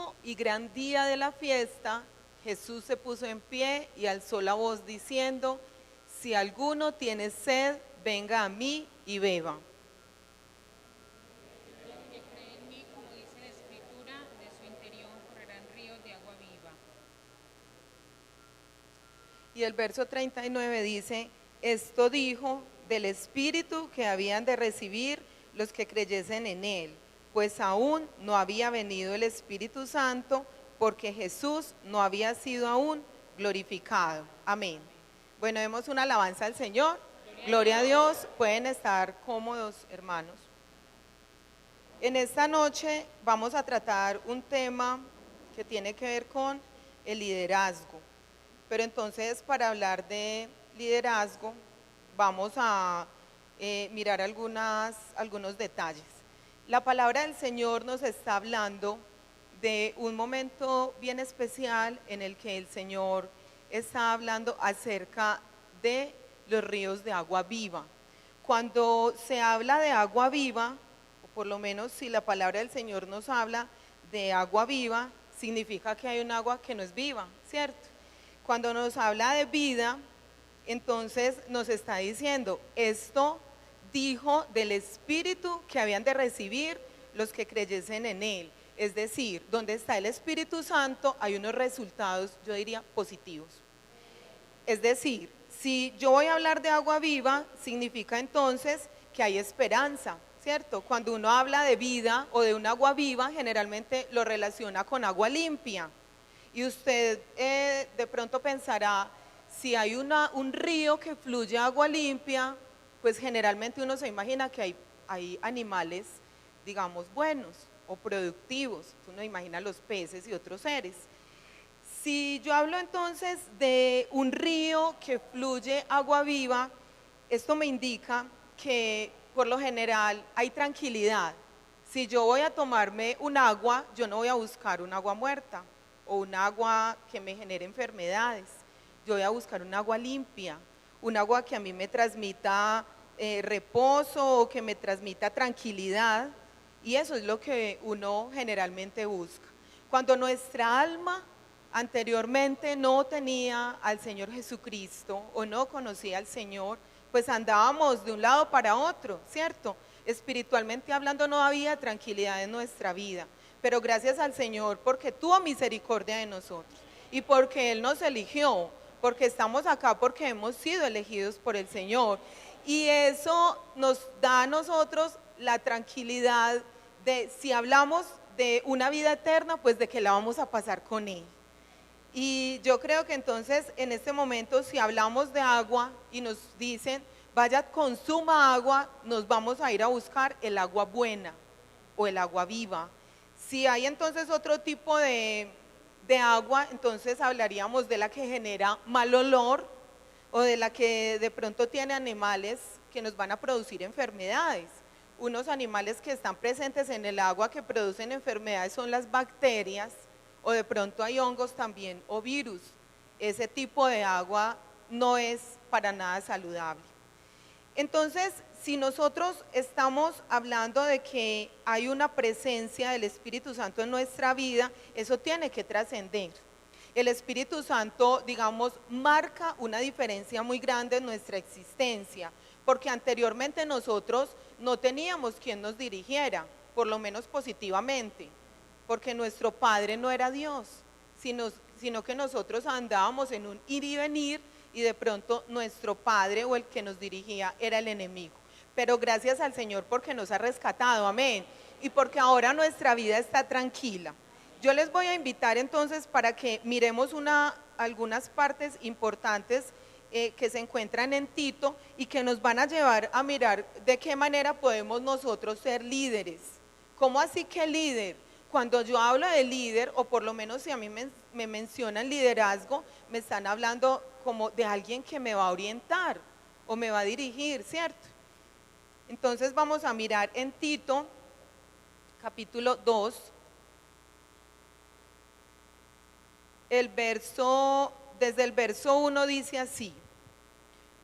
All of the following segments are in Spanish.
último y gran día de la fiesta, Jesús se puso en pie y alzó la voz diciendo: si alguno tiene sed, venga a mí y beba. El que cree en mí, como dice la Escritura, de su interior correrán ríos de agua viva. Y el verso 39 dice: esto dijo del Espíritu que habían de recibir los que creyesen en él, pues aún no había venido el Espíritu Santo, porque Jesús no había sido aún glorificado. Amén. Bueno, demos una alabanza al Señor. Gloria a Dios. Pueden estar cómodos, hermanos. En esta noche vamos a tratar un tema que tiene que ver con el liderazgo. Pero entonces, para hablar de liderazgo, vamos a mirar algunos detalles. La palabra del Señor nos está hablando de un momento bien especial en el que el Señor está hablando acerca de los ríos de agua viva. Cuando se habla de agua viva, o por lo menos si la palabra del Señor nos habla de agua viva, significa que hay un agua que no es viva, ¿cierto? Cuando nos habla de vida, entonces nos está diciendo, esto dijo del Espíritu que habían de recibir los que creyesen en él. Es decir, donde está el Espíritu Santo hay unos resultados, yo diría, positivos. Es decir, si yo voy a hablar de agua viva, significa entonces que hay esperanza, ¿cierto? Cuando uno habla de vida o de un agua viva, generalmente lo relaciona con agua limpia. Y usted de pronto pensará, si hay un río que fluye agua limpia, pues generalmente uno se imagina que hay animales, digamos, buenos o productivos. Uno imagina los peces y otros seres. Si yo hablo entonces de un río que fluye agua viva, esto me indica que por lo general hay tranquilidad. Si yo voy a tomarme un agua, yo no voy a buscar un agua muerta o un agua que me genere enfermedades. Yo voy a buscar un agua limpia, un agua que a mí me transmita reposo o que me transmita tranquilidad. Y eso es lo que uno generalmente busca. Cuando nuestra alma anteriormente no tenía al Señor Jesucristo o no conocía al Señor, pues andábamos de un lado para otro, ¿cierto? Espiritualmente hablando no había tranquilidad en nuestra vida, pero gracias al Señor porque tuvo misericordia de nosotros y porque Él nos eligió, porque estamos acá porque hemos sido elegidos por el Señor. Y eso nos da a nosotros la tranquilidad de, si hablamos de una vida eterna, pues de que la vamos a pasar con Él. Y yo creo que entonces en este momento, si hablamos de agua y nos dicen, vaya, consuma agua, nos vamos a ir a buscar el agua buena o el agua viva. Si hay entonces otro tipo de agua, entonces hablaríamos de la que genera mal olor o de la que de pronto tiene animales que nos van a producir enfermedades. Unos animales que están presentes en el agua que producen enfermedades son las bacterias, o de pronto hay hongos también o virus. Ese tipo de agua no es para nada saludable. Entonces, si nosotros estamos hablando de que hay una presencia del Espíritu Santo en nuestra vida, eso tiene que trascender. El Espíritu Santo, digamos, marca una diferencia muy grande en nuestra existencia, porque anteriormente nosotros no teníamos quien nos dirigiera, por lo menos positivamente, porque nuestro Padre no era Dios, sino que nosotros andábamos en un ir y venir y de pronto nuestro Padre o el que nos dirigía era el enemigo. Pero gracias al Señor porque nos ha rescatado, amén, y porque ahora nuestra vida está tranquila. Yo les voy a invitar entonces para que miremos algunas partes importantes que se encuentran en Tito y que nos van a llevar a mirar de qué manera podemos nosotros ser líderes. ¿Cómo así que líder? Cuando yo hablo de líder, o por lo menos si a mí me mencionan liderazgo, me están hablando como de alguien que me va a orientar o me va a dirigir, ¿cierto? Entonces vamos a mirar en Tito, capítulo 2, desde el verso 1 dice así: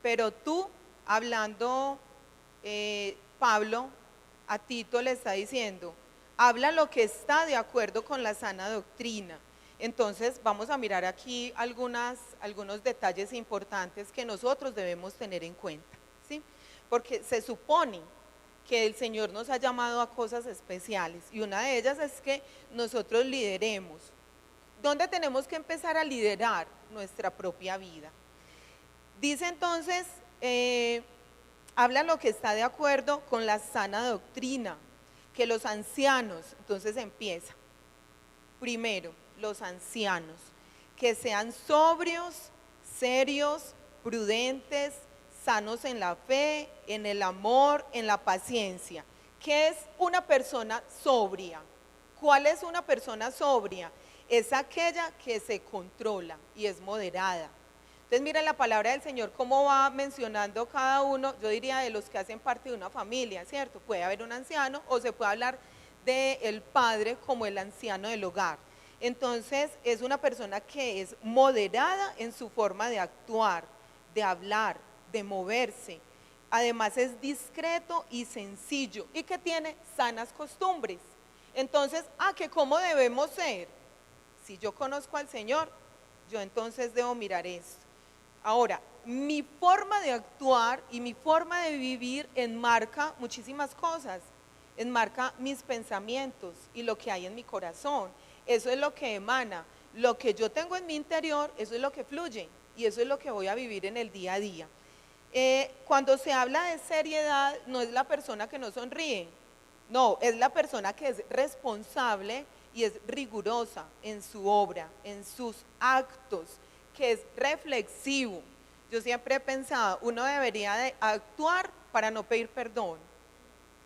pero tú, hablando Pablo, a Tito le está diciendo, habla lo que está de acuerdo con la sana doctrina. Entonces vamos a mirar aquí algunos detalles importantes que nosotros debemos tener en cuenta, ¿sí? Porque se supone que el Señor nos ha llamado a cosas especiales y una de ellas es que nosotros lideremos. ¿Dónde tenemos que empezar a liderar? Nuestra propia vida. Dice entonces, habla lo que está de acuerdo con la sana doctrina, que los ancianos, entonces empieza, primero, los ancianos, que sean sobrios, serios, prudentes, sanos en la fe, en el amor, en la paciencia. ¿Qué es una persona sobria? ¿Cuál es una persona sobria? Es aquella que se controla y es moderada. Entonces miren la palabra del Señor cómo va mencionando cada uno, yo diría de los que hacen parte de una familia, ¿cierto? Puede haber un anciano o se puede hablar del padre como el anciano del hogar. Entonces es una persona que es moderada en su forma de actuar, de hablar, de moverse. Además es discreto y sencillo y que tiene sanas costumbres. Entonces, ¿que cómo debemos ser? Si yo conozco al Señor, yo entonces debo mirar esto. Ahora, mi forma de actuar y mi forma de vivir enmarca muchísimas cosas, enmarca mis pensamientos y lo que hay en mi corazón. Eso es lo que emana, lo que yo tengo en mi interior, eso es lo que fluye y eso es lo que voy a vivir en el día a día. Cuando se habla de seriedad, no es la persona que no sonríe, no, es la persona que es responsable y es rigurosa en su obra, en sus actos, que es reflexivo. Yo siempre he pensado, uno debería de actuar para no pedir perdón.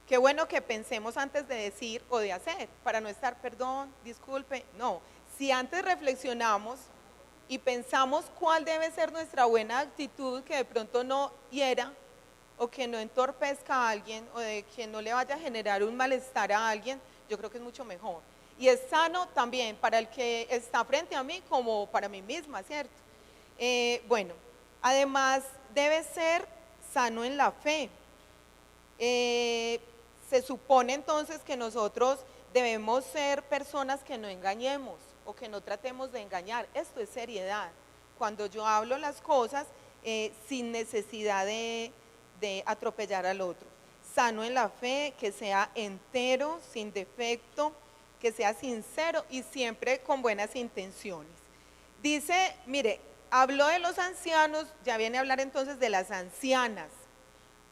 Qué bueno que pensemos antes de decir o de hacer, para no estar perdón, disculpe, no. Si antes reflexionamos y pensamos cuál debe ser nuestra buena actitud, que de pronto no hiera o que no entorpezca a alguien o de que no le vaya a generar un malestar a alguien, yo creo que es mucho mejor. Y es sano también para el que está frente a mí como para mí misma, ¿cierto? Bueno, además debe ser sano en la fe. Se supone entonces que nosotros debemos ser personas que no engañemos o que no tratemos de engañar. Esto es seriedad. Cuando yo hablo las cosas sin necesidad de atropellar al otro. Sano en la fe, que sea entero, sin defecto, que sea sincero y siempre con buenas intenciones. Dice, mire, habló de los ancianos, ya viene a hablar entonces de las ancianas.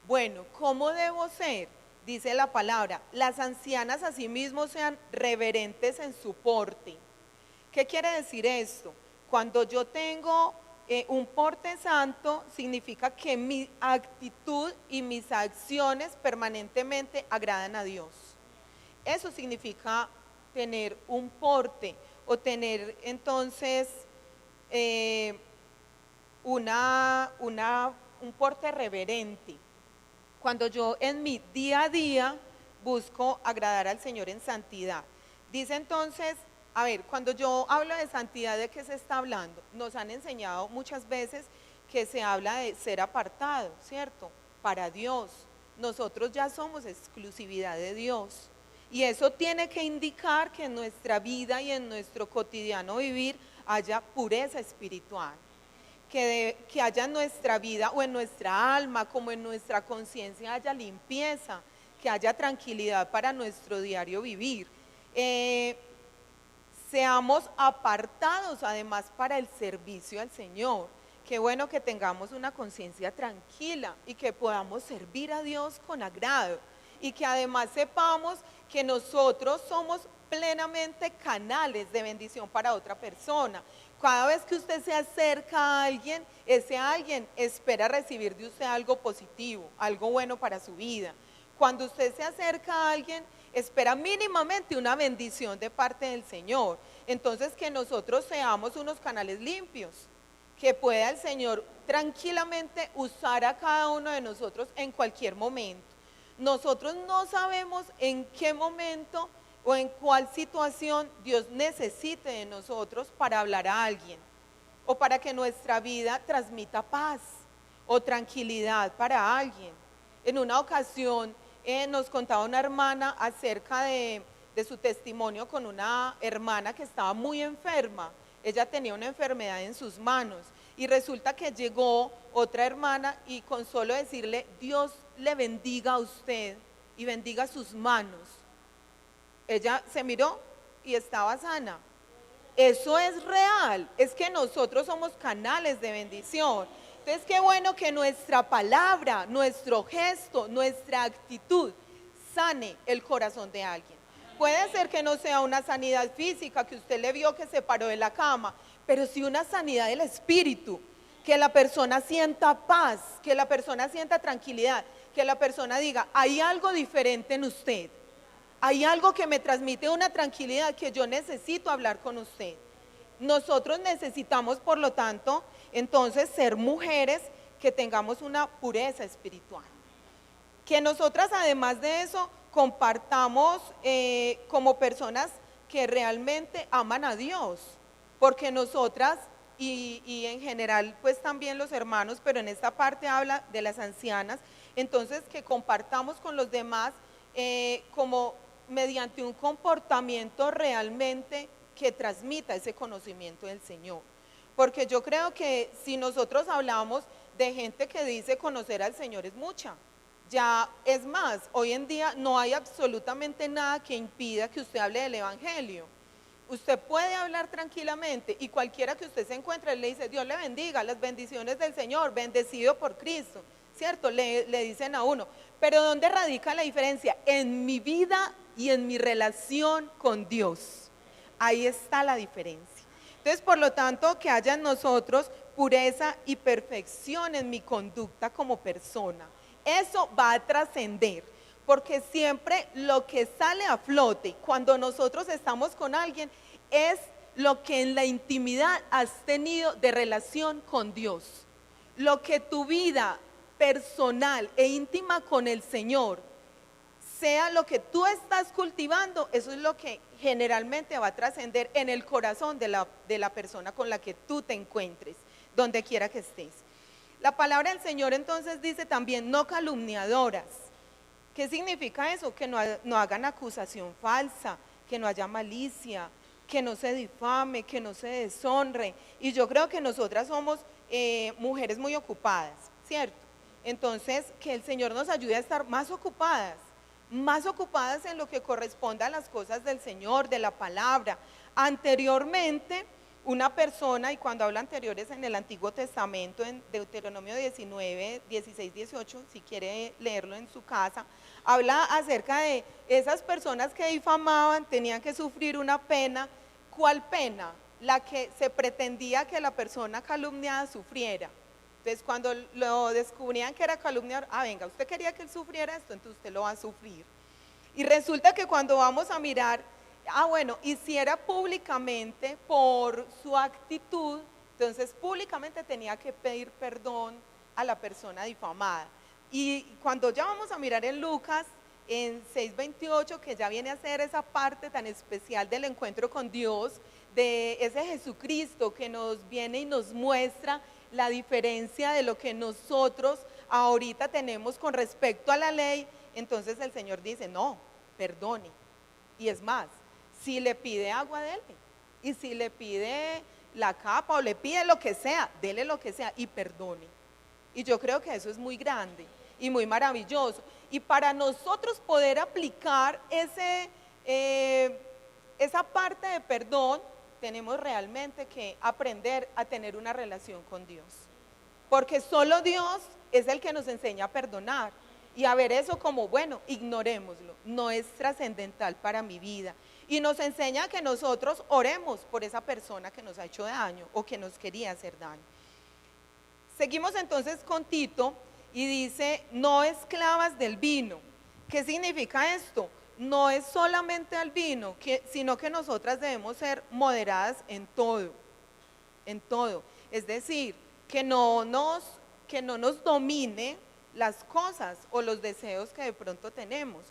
Bueno, ¿cómo debo ser? Dice la palabra, las ancianas asimismo sean reverentes en su porte. ¿Qué quiere decir esto? Cuando yo tengo un porte santo, significa que mi actitud y mis acciones permanentemente agradan a Dios. Eso significa tener un porte o tener entonces un porte reverente. Cuando yo en mi día a día busco agradar al Señor en santidad. Dice entonces, a ver, cuando yo hablo de santidad, ¿de qué se está hablando? Nos han enseñado muchas veces que se habla de ser apartado, ¿cierto? Para Dios. Nosotros ya somos exclusividad de Dios. Y eso tiene que indicar que en nuestra vida y en nuestro cotidiano vivir haya pureza espiritual. Que haya en nuestra vida o en nuestra alma como en nuestra conciencia haya limpieza, que haya tranquilidad para nuestro diario vivir. Seamos apartados además para el servicio al Señor. Qué bueno que tengamos una conciencia tranquila y que podamos servir a Dios con agrado y que además sepamos que nosotros somos plenamente canales de bendición para otra persona. Cada vez que usted se acerca a alguien, ese alguien espera recibir de usted algo positivo, algo bueno para su vida. Cuando usted se acerca a alguien, espera mínimamente una bendición de parte del Señor. Entonces que nosotros seamos unos canales limpios, que pueda el Señor tranquilamente usar a cada uno de nosotros en cualquier momento. Nosotros no sabemos en qué momento o en cuál situación Dios necesite de nosotros para hablar a alguien o para que nuestra vida transmita paz o tranquilidad para alguien. En una ocasión nos contaba una hermana acerca de de su testimonio con una hermana que estaba muy enferma. Ella tenía una enfermedad en sus manos y resulta que llegó otra hermana y con solo decirle, Dios le bendiga a usted y bendiga sus manos, ella se miró y estaba sana. Eso es real, es que nosotros somos canales de bendición. Entonces qué bueno que nuestra palabra, nuestro gesto, nuestra actitud sane el corazón de alguien. Puede ser que no sea una sanidad física, que usted le vio que se paró de la cama, pero sí una sanidad del espíritu, que la persona sienta paz, que la persona sienta tranquilidad, que la persona diga, hay algo diferente en usted. Hay algo que me transmite una tranquilidad que yo necesito hablar con usted. Nosotros necesitamos, por lo tanto, entonces ser mujeres que tengamos una pureza espiritual. Que nosotras, además de eso, compartamos como personas que realmente aman a Dios. Porque nosotras, y en general, pues también los hermanos, pero en esta parte habla de las ancianas, entonces que compartamos con los demás como mediante un comportamiento realmente que transmita ese conocimiento del Señor. Porque yo creo que si nosotros hablamos de gente que dice conocer al Señor es mucha. Ya es más, hoy en día no hay absolutamente nada que impida que usted hable del Evangelio. Usted puede hablar tranquilamente y cualquiera que usted se encuentre le dice, Dios le bendiga, las bendiciones del Señor, bendecido por Cristo, ¿cierto? Le dicen a uno, pero ¿dónde radica la diferencia? En mi vida y en mi relación con Dios. Ahí está la diferencia. Entonces, por lo tanto, que haya en nosotros pureza y perfección en mi conducta como persona. Eso va a trascender, porque siempre lo que sale a flote cuando nosotros estamos con alguien es lo que en la intimidad has tenido de relación con Dios. Lo que tu vida personal e íntima con el Señor sea lo que tú estás cultivando, eso es lo que generalmente va a trascender en el corazón de la persona con la que tú te encuentres, donde quiera que estés. La palabra del Señor entonces dice también, no calumniadoras. ¿Qué significa eso? Que no hagan acusación falsa, que no haya malicia, que no se difame, que no se deshonre. Y yo creo que nosotras somos mujeres muy ocupadas, ¿cierto? Entonces, que el Señor nos ayude a estar más ocupadas en lo que corresponda a las cosas del Señor, de la palabra. Anteriormente, una persona, y cuando habla anteriores en el Antiguo Testamento, en Deuteronomio 19, 16, 18, si quiere leerlo en su casa, habla acerca de esas personas que difamaban, tenían que sufrir una pena. ¿Cuál pena? La que se pretendía que la persona calumniada sufriera. Entonces, cuando lo descubrían que era calumniador, venga, usted quería que él sufriera esto, entonces usted lo va a sufrir. Y resulta que cuando vamos a mirar, bueno, hiciera públicamente por su actitud, entonces públicamente tenía que pedir perdón a la persona difamada. Y cuando ya vamos a mirar en Lucas, en 6:28, que ya viene a ser esa parte tan especial del encuentro con Dios, de ese Jesucristo que nos viene y nos muestra la diferencia de lo que nosotros ahorita tenemos con respecto a la ley, entonces el Señor dice, no, perdone. Y es más, si le pide agua, dele. Y si le pide la capa o le pide lo que sea, dele lo que sea y perdone. Y yo creo que eso es muy grande y muy maravilloso. Y para nosotros poder aplicar esa parte de perdón, tenemos realmente que aprender a tener una relación con Dios. Porque solo Dios es el que nos enseña a perdonar. Y a ver eso como, bueno, ignorémoslo, no es trascendental para mi vida. Y nos enseña que nosotros oremos por esa persona que nos ha hecho daño o que nos quería hacer daño. Seguimos entonces con Tito y dice, no esclavas del vino. ¿Qué significa esto? No es solamente al vino, sino que nosotras debemos ser moderadas en todo, en todo. Es decir, que no nos domine las cosas o los deseos que de pronto tenemos,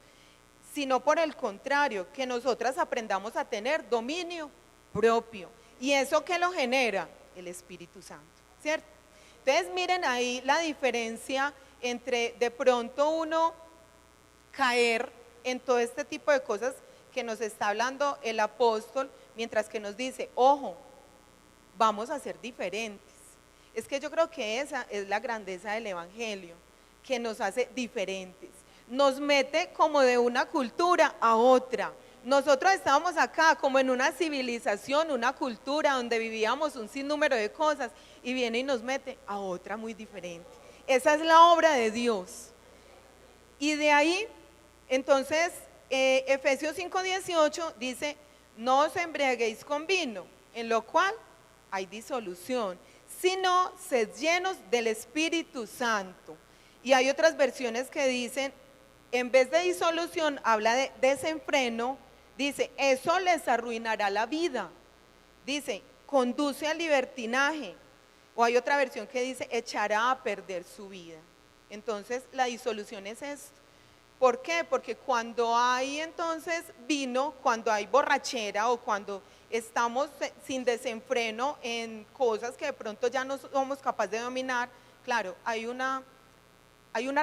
sino por el contrario, que nosotras aprendamos a tener dominio propio. ¿Y eso qué lo genera? El Espíritu Santo, ¿cierto? Entonces miren ahí la diferencia entre de pronto uno caer en todo este tipo de cosas que nos está hablando el apóstol, mientras que nos dice, ojo, vamos a ser diferentes. Es que yo creo que esa es la grandeza del evangelio, que nos hace diferentes, nos mete como de una cultura a otra. Nosotros estábamos acá como en una civilización, una cultura donde vivíamos un sinnúmero de cosas, y viene y nos mete a otra muy diferente. Esa es la obra de Dios. Y de ahí, entonces, Efesios 5:18 dice, no os embriaguéis con vino, en lo cual hay disolución, sino sed llenos del Espíritu Santo. Y hay otras versiones que dicen, en vez de disolución, habla de desenfreno, dice, eso les arruinará la vida. Dice, conduce al libertinaje. O hay otra versión que dice, echará a perder su vida. Entonces, la disolución es esto. ¿Por qué? Porque cuando hay entonces vino, cuando hay borrachera o cuando estamos sin desenfreno en cosas que de pronto ya no somos capaces de dominar, claro, hay una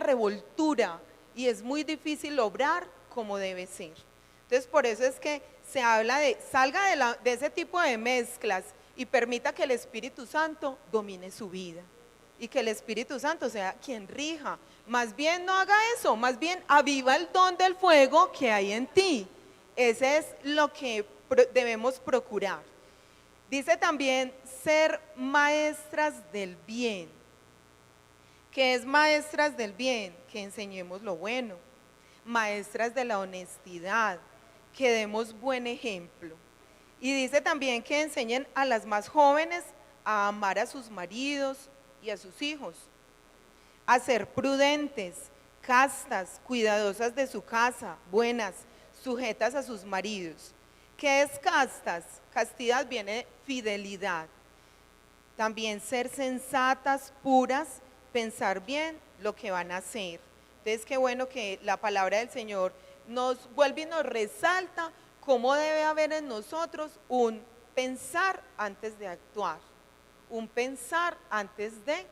revoltura y es muy difícil obrar como debe ser. Entonces, por eso es que se habla de, salga de ese tipo de mezclas y permita que el Espíritu Santo domine su vida y que el Espíritu Santo sea quien rija. Más bien no haga eso, más bien aviva el don del fuego que hay en ti. Ese es lo que debemos procurar. Dice también ser maestras del bien. ¿Qué es maestras del bien? Que enseñemos lo bueno. Maestras de la honestidad, que demos buen ejemplo. Y dice también que enseñen a las más jóvenes a amar a sus maridos y a sus hijos, a ser prudentes, castas, cuidadosas de su casa, buenas, sujetas a sus maridos. ¿Qué es castas? Castidad viene de fidelidad. También ser sensatas, puras, pensar bien lo que van a hacer. Entonces, qué bueno que la palabra del Señor nos vuelve y nos resalta cómo debe haber en nosotros un pensar antes de actuar, un pensar antes de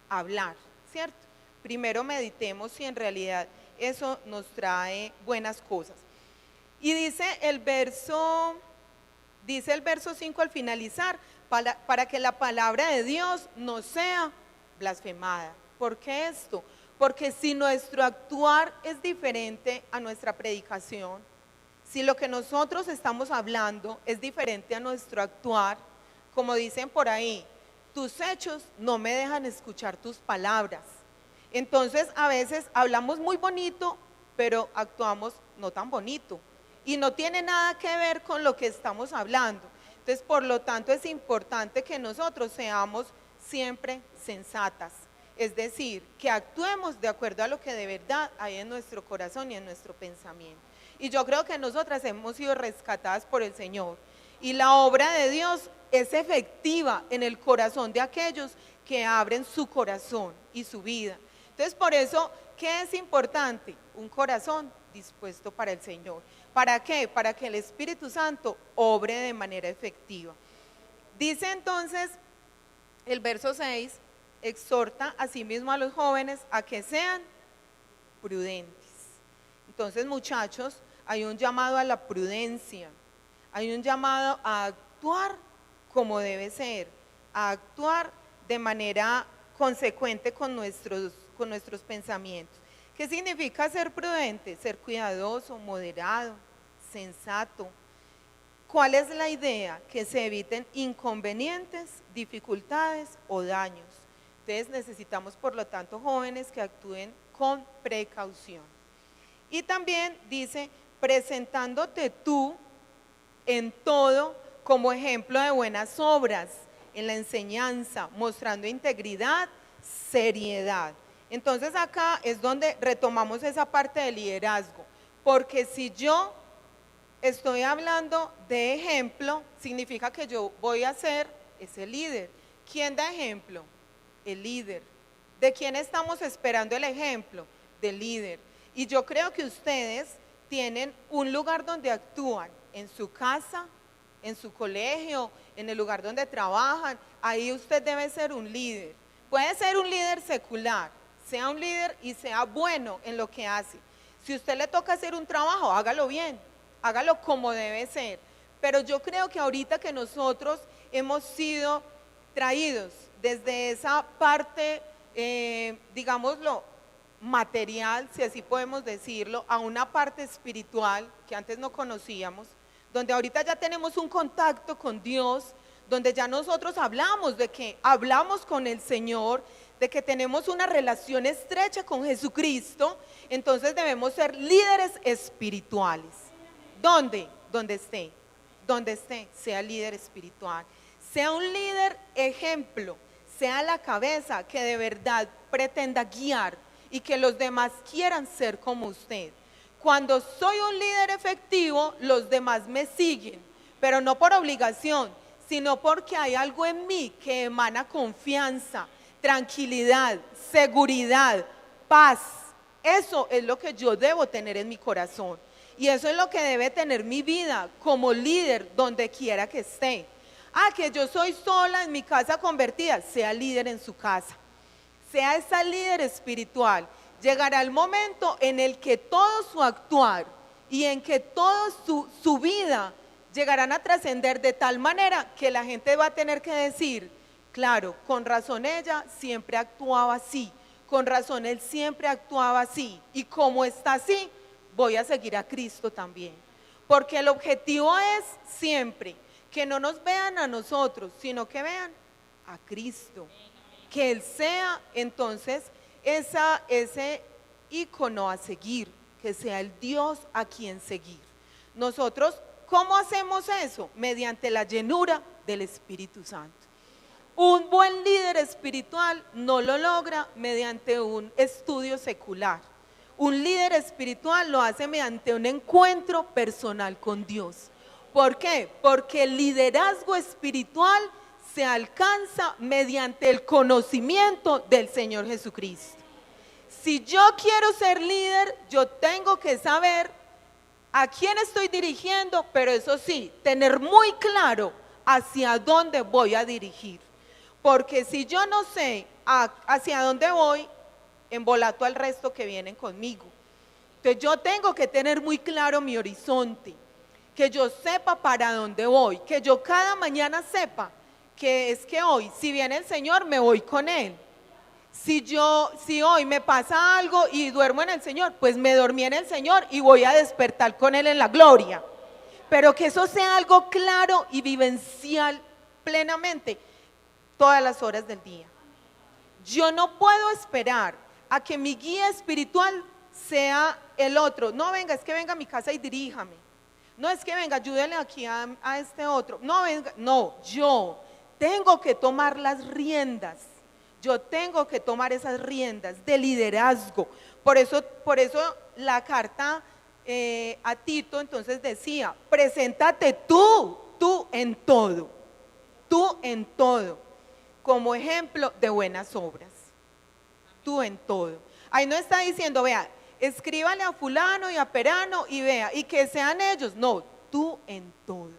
hablar, ¿cierto? Primero meditemos si en realidad eso nos trae buenas cosas. Y dice el verso 5 al finalizar, para que la palabra de Dios no sea blasfemada. ¿Por qué esto? Porque si nuestro actuar es diferente a nuestra predicación, si lo que nosotros estamos hablando es diferente a nuestro actuar, como dicen por ahí, tus hechos no me dejan escuchar tus palabras. Entonces a veces hablamos muy bonito, pero actuamos no tan bonito. Y no tiene nada que ver con lo que estamos hablando. Entonces, por lo tanto, es importante que nosotros seamos siempre sensatas. Es decir, que actuemos de acuerdo a lo que de verdad hay en nuestro corazón y en nuestro pensamiento. Y yo creo que nosotras hemos sido rescatadas por el Señor. Y la obra de Dios es efectiva en el corazón de aquellos que abren su corazón y su vida. Entonces, por eso, ¿qué es importante? Un corazón dispuesto para el Señor. ¿Para qué? Para que el Espíritu Santo obre de manera efectiva. Dice entonces el verso 6, exhorta asimismo a los jóvenes a que sean prudentes. Entonces, muchachos, hay un llamado a la prudencia, hay un llamado a actuar como debe ser, a actuar de manera consecuente con nuestros pensamientos. ¿Qué significa ser prudente? Ser cuidadoso, moderado, sensato. ¿Cuál es la idea? Que se eviten inconvenientes, dificultades o daños. Entonces necesitamos, por lo tanto, jóvenes que actúen con precaución. Y también dice, presentándote tú en todo como ejemplo de buenas obras, en la enseñanza, mostrando integridad, seriedad. Entonces acá es donde retomamos esa parte del liderazgo, porque si yo estoy hablando de ejemplo, significa que yo voy a ser ese líder. ¿Quién da ejemplo? El líder. ¿De quién estamos esperando el ejemplo? Del líder. Y yo creo que ustedes tienen un lugar donde actúan, en su casa, en su colegio, en el lugar donde trabajan. Ahí usted debe ser un líder. Puede ser un líder secular, sea un líder y sea bueno en lo que hace. Si usted le toca hacer un trabajo, hágalo bien, hágalo como debe ser. Pero yo creo que ahorita que nosotros hemos sido traídos desde esa parte, digámoslo, material, si así podemos decirlo, a una parte espiritual que antes no conocíamos, donde ahorita ya tenemos un contacto con Dios, donde ya nosotros hablamos de que hablamos con el Señor, de que tenemos una relación estrecha con Jesucristo, entonces debemos ser líderes espirituales. ¿Dónde? Donde esté, sea líder espiritual, sea un líder ejemplo, sea la cabeza que de verdad pretenda guiar y que los demás quieran ser como usted. Cuando soy un líder efectivo, los demás me siguen, pero no por obligación, sino porque hay algo en mí que emana confianza, tranquilidad, seguridad, paz. Eso es lo que yo debo tener en mi corazón. Y eso es lo que debe tener mi vida como líder donde quiera que esté. Que yo soy sola en mi casa convertida, sea líder en su casa. Sea esa líder espiritual. Llegará el momento en el que todo su actuar y en que toda su vida llegarán a trascender de tal manera que la gente va a tener que decir, claro, con razón ella siempre actuaba así, con razón él siempre actuaba así, y como está así, voy a seguir a Cristo también. Porque el objetivo es siempre que no nos vean a nosotros, sino que vean a Cristo. Que Él sea entonces ese ícono a seguir, que sea el Dios a quien seguir. Nosotros, ¿cómo hacemos eso? Mediante la llenura del Espíritu Santo. Un buen líder espiritual no lo logra mediante un estudio secular. Un líder espiritual lo hace mediante un encuentro personal con Dios. ¿Por qué? Porque el liderazgo espiritual se alcanza mediante el conocimiento del Señor Jesucristo. Si yo quiero ser líder, yo tengo que saber a quién estoy dirigiendo, pero eso sí, tener muy claro hacia dónde voy a dirigir. Porque si yo no sé hacia dónde voy, embolato al resto que vienen conmigo. Entonces yo tengo que tener muy claro mi horizonte, que yo sepa para dónde voy, que yo cada mañana sepa que es que hoy, si viene el Señor, me voy con Él. Si hoy me pasa algo y duermo en el Señor, pues me dormí en el Señor y voy a despertar con Él en la gloria. Pero que eso sea algo claro y vivencial plenamente todas las horas del día. Yo no puedo esperar a que mi guía espiritual sea el otro. No, venga, es que venga a mi casa y diríjame. No, es que venga, ayúdele aquí a este otro. No, venga, no, yo tengo que tomar las riendas. Yo tengo que tomar esas riendas de liderazgo. Por eso la carta a Tito entonces decía, preséntate tú en todo, como ejemplo de buenas obras. Tú en todo. Ahí no está diciendo, vea, escríbale a fulano y a perano y vea, y que sean ellos. No, tú en todo.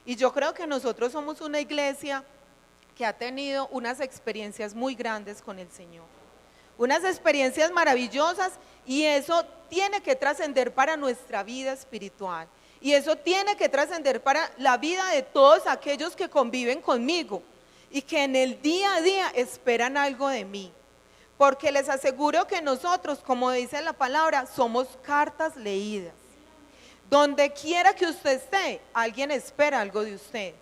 Y yo creo que nosotros somos una iglesia que ha tenido unas experiencias muy grandes con el Señor. Unas experiencias maravillosas, y eso tiene que trascender para nuestra vida espiritual. Y eso tiene que trascender para la vida de todos aquellos que conviven conmigo y que en el día a día esperan algo de mí. Porque les aseguro que nosotros, como dice la palabra, somos cartas leídas. Donde quiera que usted esté, alguien espera algo de usted.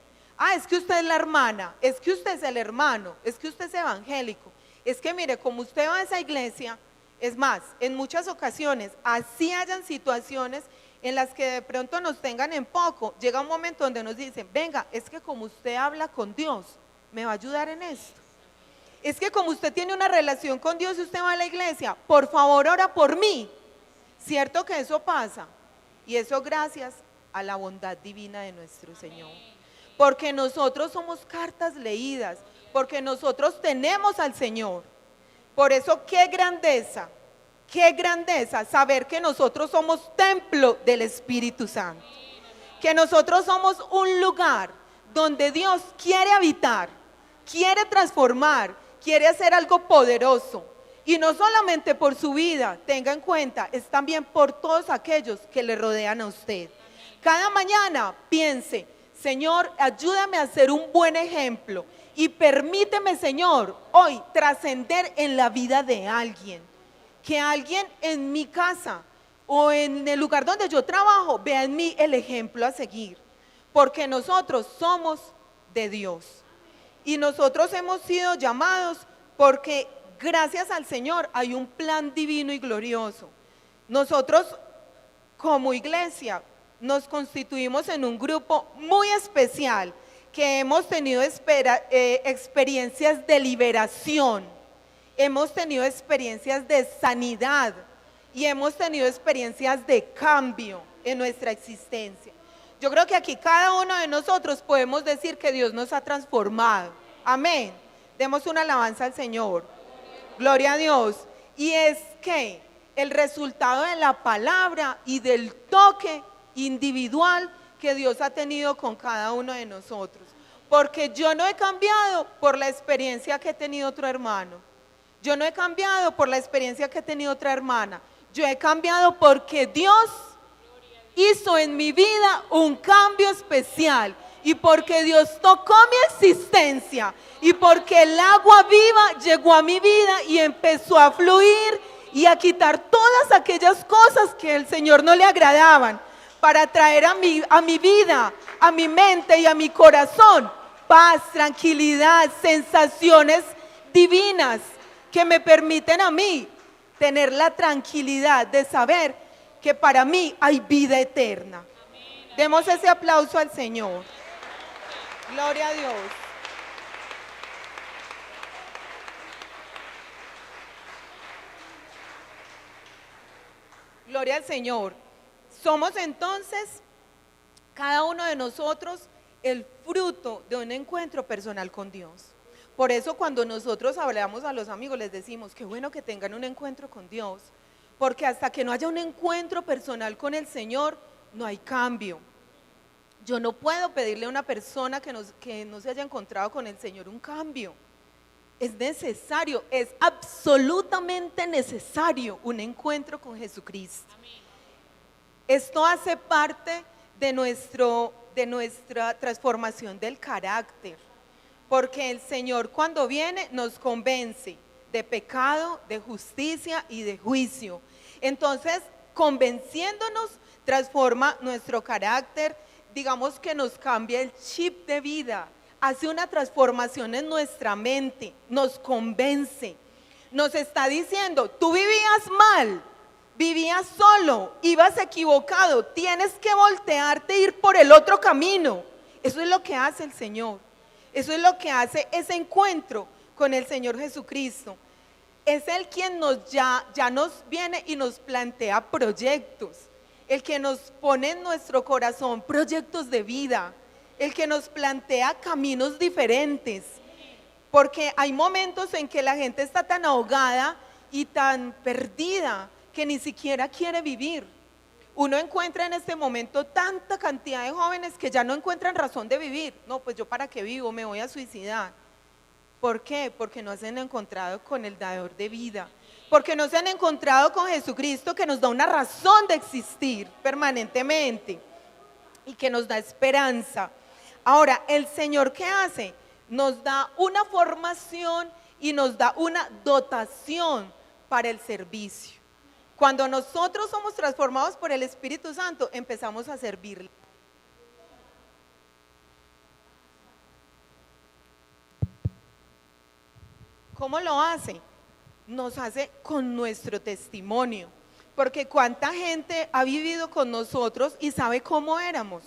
Es que usted es la hermana, es que usted es el hermano, es que usted es evangélico. Es que mire, como usted va a esa iglesia, es más, en muchas ocasiones, así hayan situaciones en las que de pronto nos tengan en poco, llega un momento donde nos dicen, venga, es que como usted habla con Dios, me va a ayudar en esto. Es que como usted tiene una relación con Dios y usted va a la iglesia, por favor ora por mí. Cierto que eso pasa, y eso gracias a la bondad divina de nuestro Señor. Porque nosotros somos cartas leídas, porque nosotros tenemos al Señor. Por eso qué grandeza saber que nosotros somos templo del Espíritu Santo. Que nosotros somos un lugar donde Dios quiere habitar, quiere transformar, quiere hacer algo poderoso. Y no solamente por su vida, tenga en cuenta, es también por todos aquellos que le rodean a usted. Cada mañana piense, Señor, ayúdame a ser un buen ejemplo y permíteme, Señor, hoy trascender en la vida de alguien. Que alguien en mi casa o en el lugar donde yo trabajo vea en mí el ejemplo a seguir. Porque nosotros somos de Dios. Y nosotros hemos sido llamados porque gracias al Señor hay un plan divino y glorioso. Nosotros como iglesia nos constituimos en un grupo muy especial que hemos tenido experiencias de liberación, hemos tenido experiencias de sanidad y hemos tenido experiencias de cambio en nuestra existencia. Yo creo que aquí cada uno de nosotros podemos decir que Dios nos ha transformado. Amén. Demos una alabanza al Señor. Gloria a Dios. Y es que el resultado de la palabra y del toque individual que Dios ha tenido con cada uno de nosotros. Porque yo no he cambiado por la experiencia que he tenido otro hermano. Yo no he cambiado por la experiencia que ha tenido otra hermana. Yo he cambiado porque Dios hizo en mi vida un cambio especial. Y porque Dios tocó mi existencia. Y porque el agua viva llegó a mi vida y empezó a fluir y a quitar todas aquellas cosas que al Señor no le agradaban. Para traer a mi vida, a mi mente y a mi corazón paz, tranquilidad, sensaciones divinas que me permiten a mí tener la tranquilidad de saber que para mí hay vida eterna. Amén. Demos ese aplauso al Señor. Gloria a Dios. Gloria al Señor. Somos entonces, cada uno de nosotros, el fruto de un encuentro personal con Dios. Por eso cuando nosotros hablamos a los amigos les decimos, qué bueno que tengan un encuentro con Dios, porque hasta que no haya un encuentro personal con el Señor, no hay cambio. Yo no puedo pedirle a una persona que no se haya encontrado con el Señor un cambio. Es necesario, es absolutamente necesario un encuentro con Jesucristo. Amén. Esto hace parte de nuestra transformación del carácter, porque el Señor cuando viene nos convence de pecado, de justicia y de juicio. Entonces, convenciéndonos, transforma nuestro carácter, digamos que nos cambia el chip de vida, hace una transformación en nuestra mente, nos convence, nos está diciendo, tú vivías mal, vivías solo, ibas equivocado, tienes que voltearte e ir por el otro camino. Eso es lo que hace el Señor, eso es lo que hace ese encuentro con el Señor Jesucristo. Es Él quien ya nos viene y nos plantea proyectos, el que nos pone en nuestro corazón proyectos de vida, el que nos plantea caminos diferentes, porque hay momentos en que la gente está tan ahogada y tan perdida que ni siquiera quiere vivir. Uno encuentra en este momento tanta cantidad de jóvenes que ya no encuentran razón de vivir. No, pues yo para qué vivo, me voy a suicidar. ¿Por qué? Porque no se han encontrado con el dador de vida, porque no se han encontrado con Jesucristo que nos da una razón de existir permanentemente y que nos da esperanza. Ahora, el Señor, ¿qué hace? Nos da una formación y nos da una dotación para el servicio. Cuando nosotros somos transformados por el Espíritu Santo, empezamos a servirle. ¿Cómo lo hace? Nos hace con nuestro testimonio, porque cuánta gente ha vivido con nosotros y sabe cómo éramos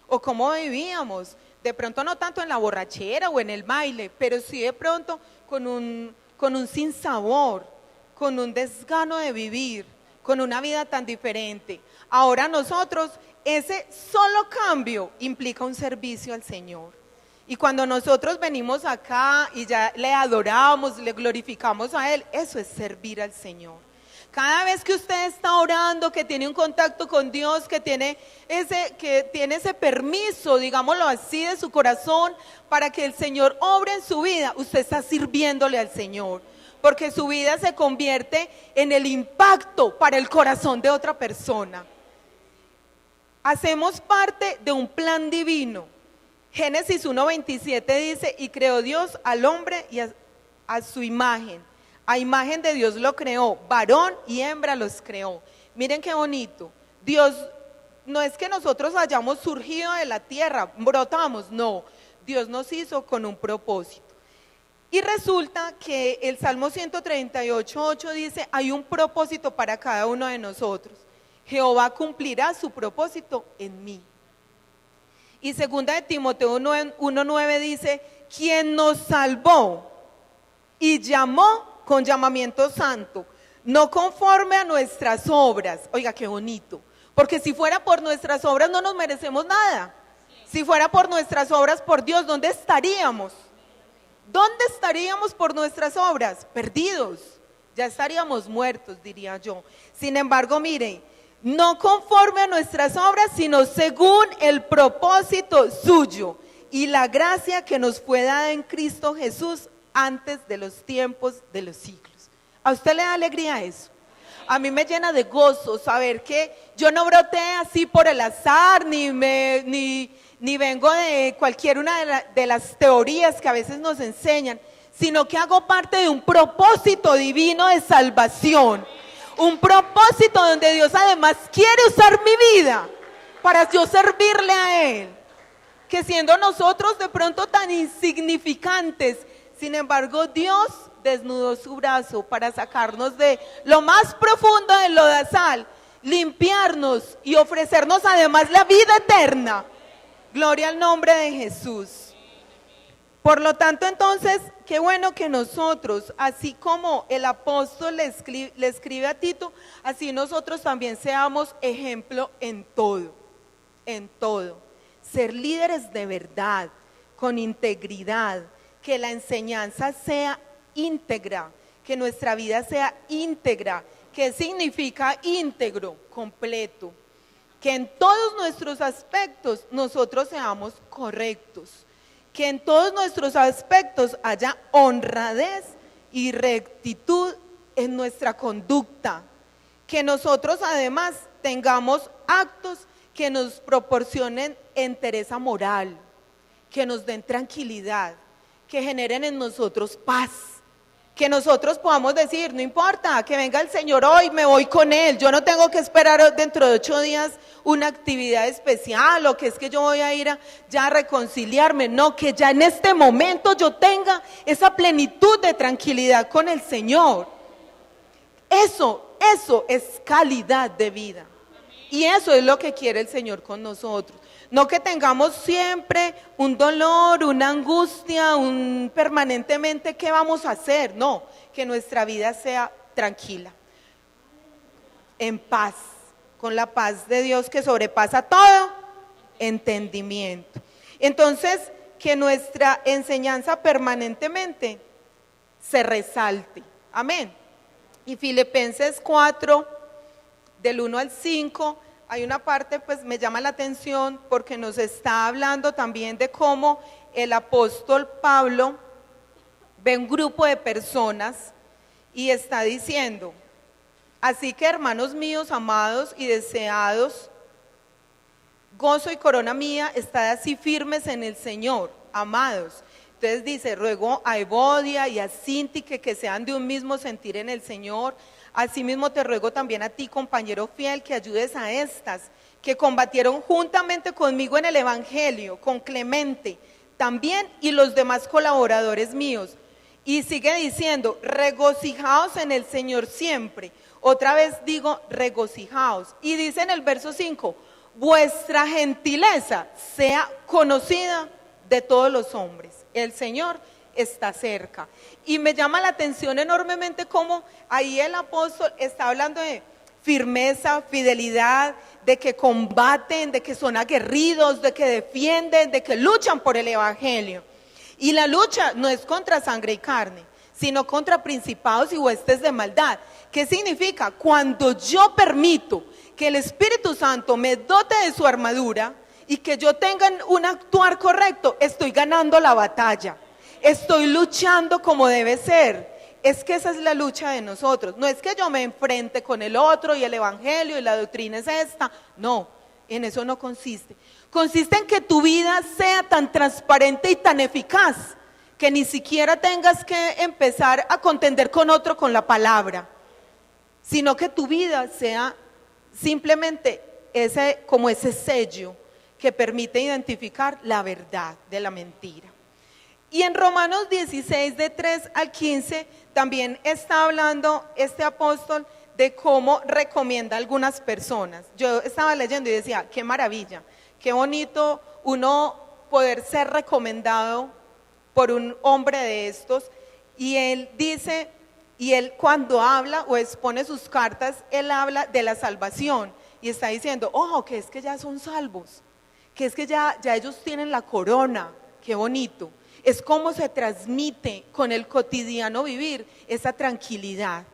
o cómo vivíamos, de pronto no tanto en la borrachera o en el baile, pero sí de pronto con un sinsabor, con un desgano de vivir, con una vida tan diferente. Ahora nosotros, ese solo cambio implica un servicio al Señor. Y cuando nosotros venimos acá y ya le adoramos, le glorificamos a Él, eso es servir al Señor. Cada vez que usted está orando, que tiene un contacto con Dios, que tiene ese permiso, digámoslo así, de su corazón, para que el Señor obre en su vida, usted está sirviéndole al Señor, porque su vida se convierte en el impacto para el corazón de otra persona. Hacemos parte de un plan divino. Génesis 1:27 dice, y creó Dios al hombre y a su imagen. A imagen de Dios lo creó, varón y hembra los creó. Miren qué bonito. Dios, no es que nosotros hayamos surgido de la tierra, brotamos, no. Dios nos hizo con un propósito. Y resulta que el Salmo 138:8 dice, hay un propósito para cada uno de nosotros. Jehová cumplirá su propósito en mí. Y segunda de Timoteo 1:9 dice, quien nos salvó y llamó con llamamiento santo, no conforme a nuestras obras. Oiga, qué bonito, porque si fuera por nuestras obras no nos merecemos nada. Si fuera por nuestras obras, por Dios, ¿dónde estaríamos? ¿Dónde estaríamos por nuestras obras? Perdidos, ya estaríamos muertos, diría yo. Sin embargo, mire, no conforme a nuestras obras, sino según el propósito suyo y la gracia que nos fue dada en Cristo Jesús antes de los tiempos de los siglos. ¿A usted le da alegría eso? A mí me llena de gozo saber que yo no broté así por el azar, ni vengo de cualquier una de las teorías que a veces nos enseñan, sino que hago parte de un propósito divino de salvación. Un propósito donde Dios además quiere usar mi vida para yo servirle a Él. Que siendo nosotros de pronto tan insignificantes, sin embargo Dios desnudó su brazo para sacarnos de lo más profundo del lodazal, limpiarnos y ofrecernos además la vida eterna. Gloria al nombre de Jesús. Por lo tanto, entonces, qué bueno que nosotros, así como el apóstol le escribe a Tito, así nosotros también seamos ejemplo en todo, en todo. Ser líderes de verdad, con integridad, que la enseñanza sea íntegra, que nuestra vida sea íntegra. ¿Qué significa íntegro? Completo. Que en todos nuestros aspectos nosotros seamos correctos. Que en todos nuestros aspectos haya honradez y rectitud en nuestra conducta. Que nosotros además tengamos actos que nos proporcionen entereza moral, que nos den tranquilidad, que generen en nosotros paz. Que nosotros podamos decir, no importa, que venga el Señor hoy, me voy con Él. Yo no tengo que esperar dentro de 8 días una actividad especial o que es que yo voy a ir ya a reconciliarme. No, que ya en este momento yo tenga esa plenitud de tranquilidad con el Señor. Eso es calidad de vida. Y eso es lo que quiere el Señor con nosotros. No que tengamos siempre un dolor, una angustia, permanentemente qué vamos a hacer. No, que nuestra vida sea tranquila, en paz, con la paz de Dios que sobrepasa todo entendimiento. Entonces, que nuestra enseñanza permanentemente se resalte. Amén. Y Filipenses 4, del 1 al 5, hay una parte, pues me llama la atención porque nos está hablando también de cómo el apóstol Pablo ve un grupo de personas y está diciendo, así que hermanos míos, amados y deseados, gozo y corona mía, estad así firmes en el Señor, amados. Entonces dice, ruego a Evodia y a Síntique que sean de un mismo sentir en el Señor. Asimismo te ruego también a ti, compañero fiel, que ayudes a estas, que combatieron juntamente conmigo en el Evangelio, con Clemente también y los demás colaboradores míos. Y sigue diciendo, regocijaos en el Señor siempre. Otra vez digo, regocijaos. Y dice en el verso 5, vuestra gentileza sea conocida de todos los hombres. El Señor está cerca. Y me llama la atención enormemente cómo ahí el apóstol está hablando de firmeza, fidelidad, de que combaten, de que son aguerridos, de que defienden, de que luchan por el Evangelio. Y la lucha no es contra sangre y carne, sino contra principados y huestes de maldad. ¿Qué significa? Cuando yo permito que el Espíritu Santo me dote de su armadura y que yo tenga un actuar correcto, estoy ganando la batalla. Estoy luchando como debe ser. Es que esa es la lucha de nosotros. No es que yo me enfrente con el otro y el Evangelio y la doctrina es esta. No, en eso no consiste. Consiste en que tu vida sea tan transparente y tan eficaz que ni siquiera tengas que empezar a contender con otro con la palabra, sino que tu vida sea simplemente como ese sello que permite identificar la verdad de la mentira. Y en Romanos 16, de 3 al 15, también está hablando este apóstol de cómo recomienda a algunas personas. Yo estaba leyendo y decía, qué maravilla, qué bonito uno poder ser recomendado por un hombre de estos. Y él dice, y él cuando habla o expone sus cartas, él habla de la salvación y está diciendo, ojo, que es que ya son salvos, que es que ya ellos tienen la corona, qué bonito. Es como se transmite con el cotidiano vivir esa tranquilidad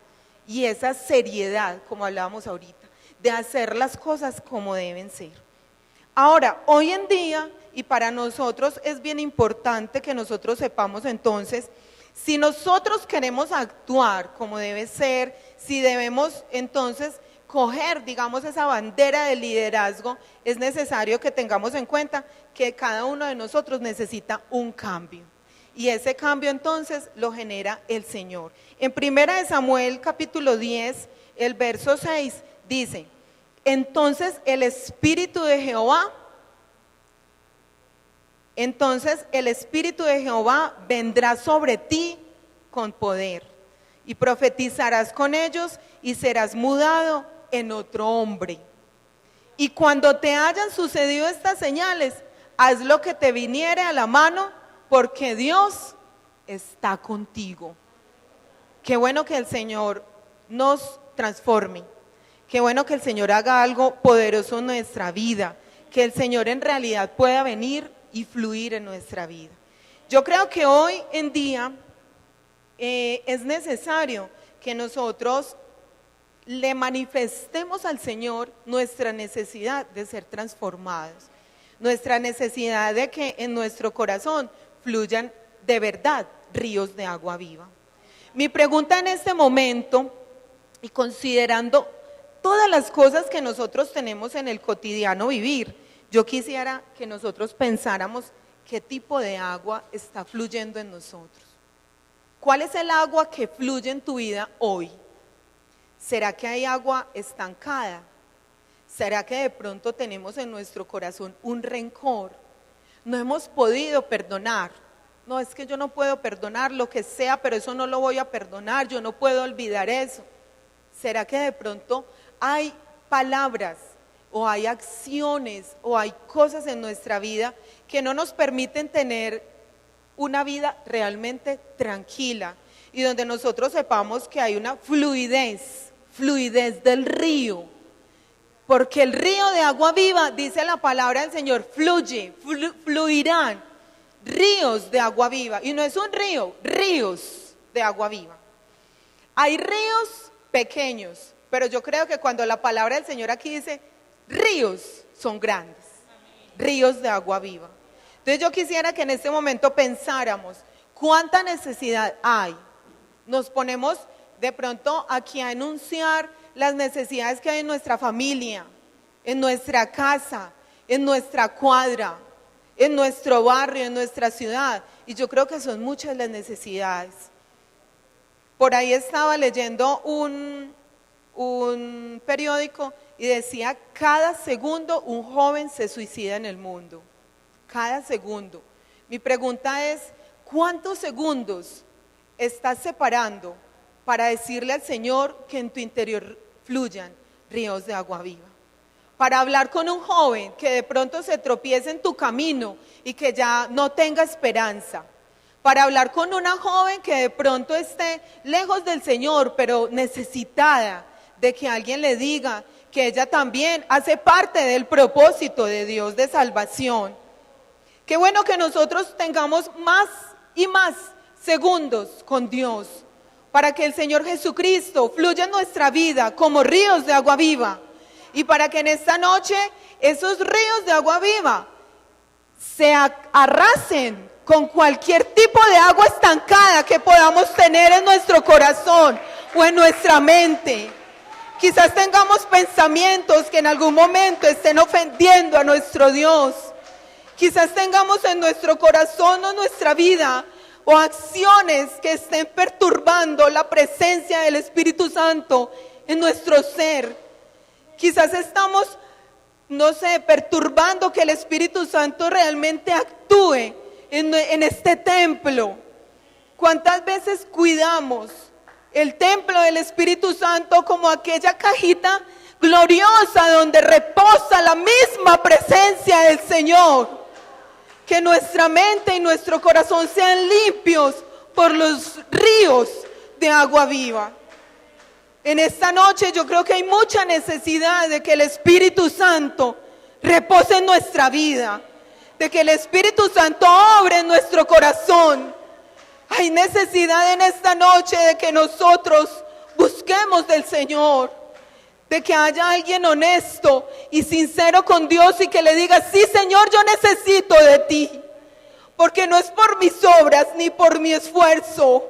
y esa seriedad, como hablábamos ahorita, de hacer las cosas como deben ser. Ahora, hoy en día, y para nosotros es bien importante que nosotros sepamos entonces, si nosotros queremos actuar como debe ser, si debemos entonces coger, digamos, esa bandera de liderazgo, es necesario que tengamos en cuenta que cada uno de nosotros necesita un cambio. Y ese cambio entonces lo genera el Señor. En 1 Samuel capítulo 10, el verso 6 dice, entonces el Espíritu de Jehová vendrá sobre ti con poder y profetizarás con ellos y serás mudado en otro hombre. Y cuando te hayan sucedido estas señales, haz lo que te viniere a la mano, porque Dios está contigo. Qué bueno que el Señor nos transforme, qué bueno que el Señor haga algo poderoso en nuestra vida, que el Señor en realidad pueda venir y fluir en nuestra vida. Yo creo que hoy en día es necesario que nosotros le manifestemos al Señor nuestra necesidad de ser transformados, nuestra necesidad de que en nuestro corazón fluyan de verdad ríos de agua viva. Mi pregunta en este momento, y considerando todas las cosas que nosotros tenemos en el cotidiano vivir, yo quisiera que nosotros pensáramos qué tipo de agua está fluyendo en nosotros. ¿Cuál es el agua que fluye en tu vida hoy? ¿Será que hay agua estancada? ¿Será que de pronto tenemos en nuestro corazón un rencor? No hemos podido perdonar. No, es que yo no puedo perdonar lo que sea, pero eso no lo voy a perdonar, yo no puedo olvidar eso. ¿Será que de pronto hay palabras o hay acciones o hay cosas en nuestra vida que no nos permiten tener una vida realmente tranquila y donde nosotros sepamos que hay una fluidez del río? Porque el río de agua viva, dice la palabra del Señor, fluirán ríos de agua viva. Y no es un río, ríos de agua viva. Hay ríos pequeños, pero yo creo que cuando la palabra del Señor aquí dice ríos, son grandes. Ríos de agua viva. Entonces yo quisiera que en este momento pensáramos cuánta necesidad hay. Nos ponemos de pronto aquí a enunciar las necesidades que hay en nuestra familia, en nuestra casa, en nuestra cuadra, en nuestro barrio, en nuestra ciudad. Y yo creo que son muchas las necesidades. Por ahí estaba leyendo un periódico y decía, cada segundo un joven se suicida en el mundo. Cada segundo. Mi pregunta es, ¿cuántos segundos estás separando para decirle al Señor que en tu interior fluyan ríos de agua viva? Para hablar con un joven que de pronto se tropiece en tu camino y que ya no tenga esperanza. Para hablar con una joven que de pronto esté lejos del Señor, pero necesitada de que alguien le diga que ella también hace parte del propósito de Dios de salvación. Qué bueno que nosotros tengamos más y más segundos con Dios, para que el Señor Jesucristo fluya en nuestra vida como ríos de agua viva, y para que en esta noche esos ríos de agua viva se arrasen con cualquier tipo de agua estancada que podamos tener en nuestro corazón o en nuestra mente. Quizás tengamos pensamientos que en algún momento estén ofendiendo a nuestro Dios. Quizás tengamos en nuestro corazón o nuestra vida o acciones que estén perturbando la presencia del Espíritu Santo en nuestro ser. Quizás estamos, no sé, perturbando que el Espíritu Santo realmente actúe en este templo. ¿Cuántas veces cuidamos el templo del Espíritu Santo como aquella cajita gloriosa donde reposa la misma presencia del Señor? Que nuestra mente y nuestro corazón sean limpios por los ríos de agua viva. En esta noche yo creo que hay mucha necesidad de que el Espíritu Santo repose en nuestra vida, de que el Espíritu Santo obre en nuestro corazón. Hay necesidad en esta noche de que nosotros busquemos del Señor, de que haya alguien honesto y sincero con Dios y que le diga: sí, Señor, yo necesito de ti, porque no es por mis obras ni por mi esfuerzo,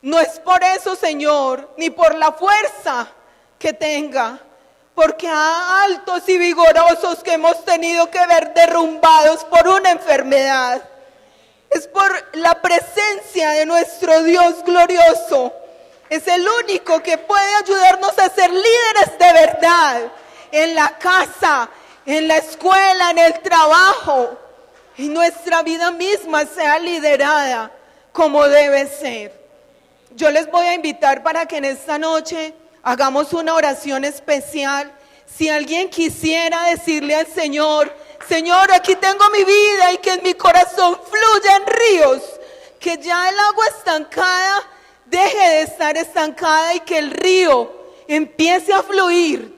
no es por eso, Señor, ni por la fuerza que tenga, porque a altos y vigorosos que hemos tenido que ver derrumbados por una enfermedad, es por la presencia de nuestro Dios glorioso. Es el único que puede ayudarnos a ser líderes de verdad en la casa, en la escuela, en el trabajo, y nuestra vida misma sea liderada como debe ser. Yo les voy a invitar para que en esta noche hagamos una oración especial. Si alguien quisiera decirle al Señor: Señor, aquí tengo mi vida y que en mi corazón fluyan ríos, que ya el agua estancada deje de estar estancada y que el río empiece a fluir.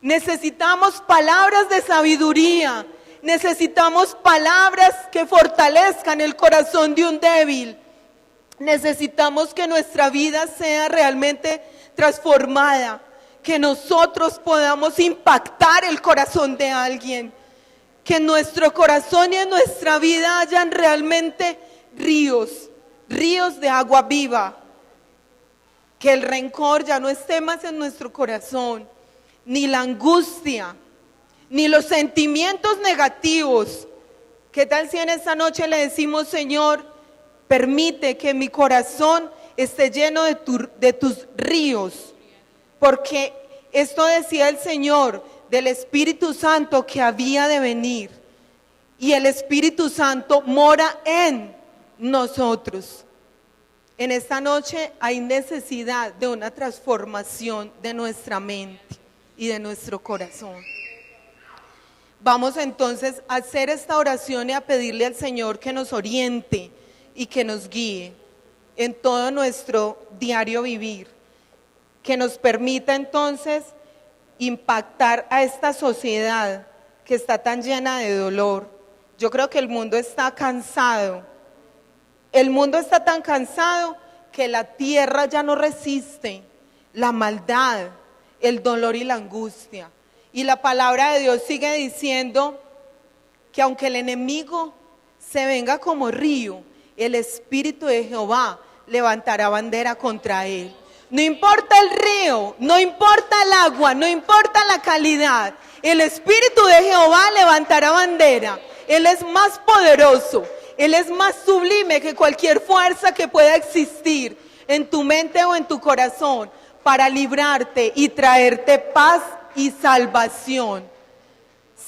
Necesitamos palabras de sabiduría, necesitamos palabras que fortalezcan el corazón de un débil. Necesitamos que nuestra vida sea realmente transformada, que nosotros podamos impactar el corazón de alguien, que en nuestro corazón y en nuestra vida hayan realmente ríos de agua viva. Que el rencor ya no esté más en nuestro corazón, ni la angustia, ni los sentimientos negativos. ¿Qué tal si en esta noche le decimos: Señor, permite que mi corazón esté lleno de tus ríos? Porque esto decía el Señor del Espíritu Santo que había de venir, y el Espíritu Santo mora en nosotros. En esta noche hay necesidad de una transformación de nuestra mente y de nuestro corazón. Vamos entonces a hacer esta oración y a pedirle al Señor que nos oriente y que nos guíe en todo nuestro diario vivir, que nos permita entonces impactar a esta sociedad que está tan llena de dolor. Yo creo que el mundo está cansado. El mundo está tan cansado que la tierra ya no resiste la maldad, el dolor y la angustia. Y la palabra de Dios sigue diciendo que aunque el enemigo se venga como río, el Espíritu de Jehová levantará bandera contra él. No importa el río, no importa el agua, no importa la calidad, el Espíritu de Jehová levantará bandera. Él es más poderoso, Él es más sublime que cualquier fuerza que pueda existir en tu mente o en tu corazón para librarte y traerte paz y salvación.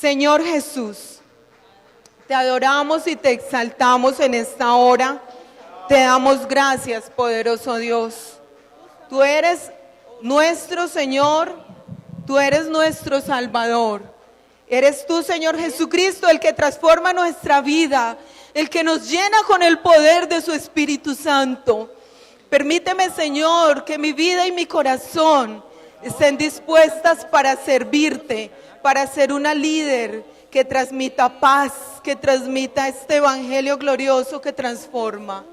Señor Jesús, te adoramos y te exaltamos en esta hora. Te damos gracias, poderoso Dios. Tú eres nuestro Señor, tú eres nuestro Salvador. Eres tú, Señor Jesucristo, el que transforma nuestra vida, el que nos llena con el poder de su Espíritu Santo. Permíteme, Señor, que mi vida y mi corazón estén dispuestas para servirte, para ser una líder que transmita paz, que transmita este evangelio glorioso que transforma.